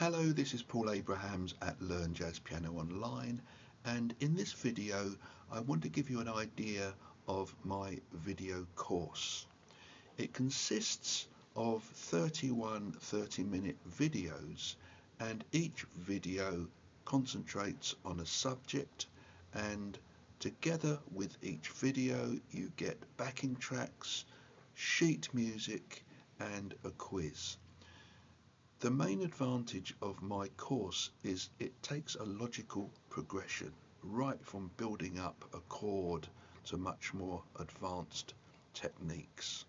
Hello, this is Paul Abrahams at Learn Jazz Piano Online, and in this video I want to give you an idea of my video course. It consists of 31 30-minute videos, and each video concentrates on a subject, and together with each video you get backing tracks, sheet music and a quiz. The main advantage of my course is it takes a logical progression, right from building up a chord to much more advanced techniques.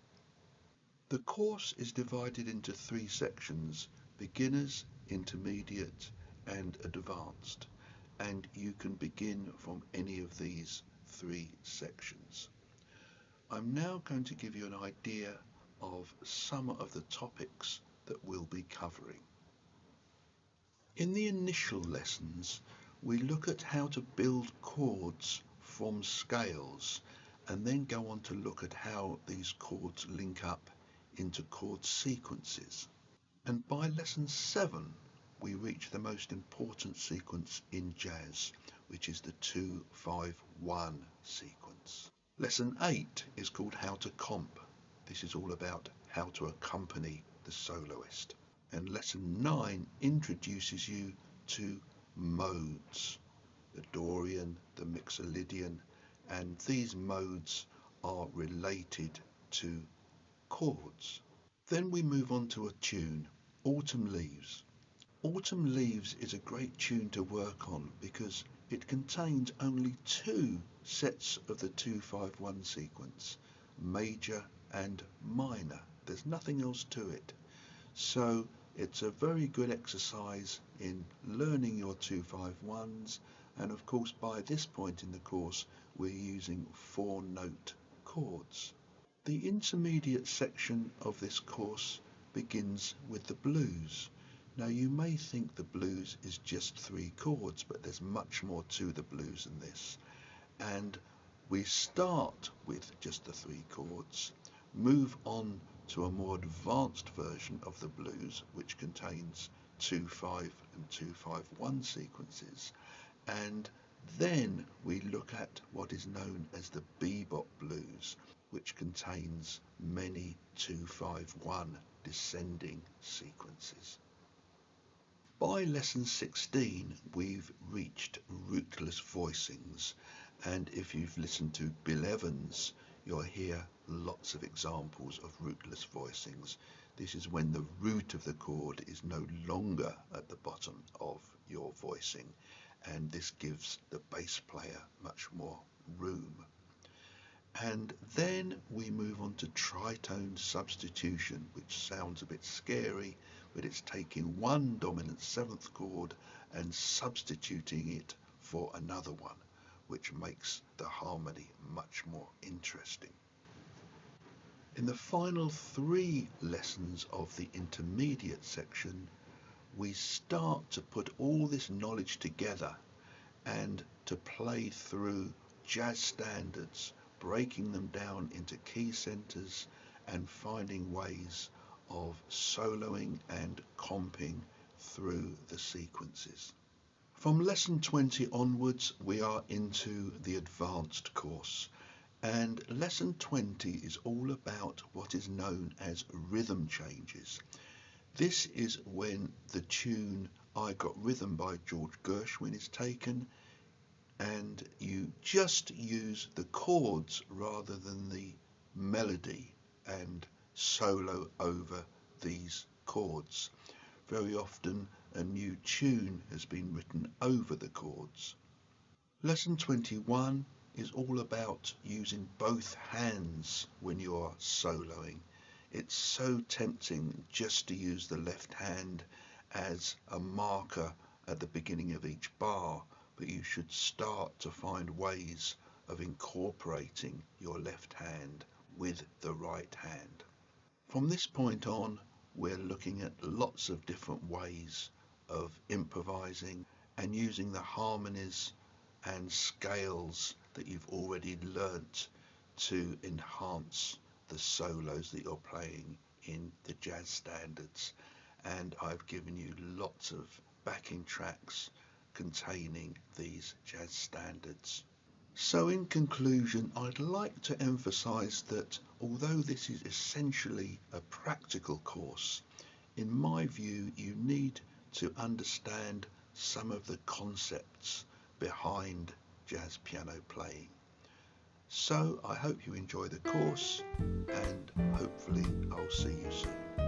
The course is divided into 3 sections: beginners, intermediate and advanced, and you can begin from any of these 3 sections. I'm now going to give you an idea of some of the topics that we'll be covering. In the initial lessons, we look at how to build chords from scales and then go on to look at how these chords link up into chord sequences. And by lesson 7, we reach the most important sequence in jazz, which is the 2-5-1 sequence. Lesson 8 is called How to Comp. This is all about how to accompany the soloist. And lesson 9 introduces you to modes, the Dorian, the Mixolydian, and these modes are related to chords. Then we move on to a tune, Autumn Leaves. Autumn Leaves is a great tune to work on because it contains only 2 sets of the 2-5-1 sequence, major and minor. There's nothing else to it. So it's a very good exercise in learning your 2-5-1s, and of course by this point in the course we're using 4-note chords. The intermediate section of this course begins with the blues. Now you may think the blues is just 3 chords, but there's much more to the blues than this. And we start with just the 3 chords, move on to a more advanced version of the blues, which contains 2-5 and 2-5-1 sequences, and then we look at what is known as the bebop blues, which contains many 2-5-1 descending sequences. By lesson 16 we've reached rootless voicings, and if you've listened to Bill Evans, you'll hear lots of examples of rootless voicings. This is when the root of the chord is no longer at the bottom of your voicing, and this gives the bass player much more room. And then we move on to tritone substitution, which sounds a bit scary, but it's taking one dominant 7th chord and substituting it for another one, which makes the harmony much more interesting. In the final 3 lessons of the intermediate section, we start to put all this knowledge together and to play through jazz standards, breaking them down into key centers and finding ways of soloing and comping through the sequences. From lesson 20 onwards, we are into the advanced course, and lesson 20 is all about what is known as rhythm changes. This is when the tune I Got Rhythm by George Gershwin is taken, and you just use the chords rather than the melody and solo over these chords. Very often a new tune has been written over the chords. Lesson 21 is all about using both hands when you're soloing. It's so tempting just to use the left hand as a marker at the beginning of each bar, but you should start to find ways of incorporating your left hand with the right hand. From this point on, we're looking at lots of different ways of improvising and using the harmonies and scales that you've already learnt to enhance the solos that you're playing in the jazz standards. and I've given you lots of backing tracks containing these jazz standards. So in conclusion, I'd like to emphasize that although this is essentially a practical course, in my view you need to understand some of the concepts behind jazz piano playing. So I hope you enjoy the course, and hopefully I'll see you soon.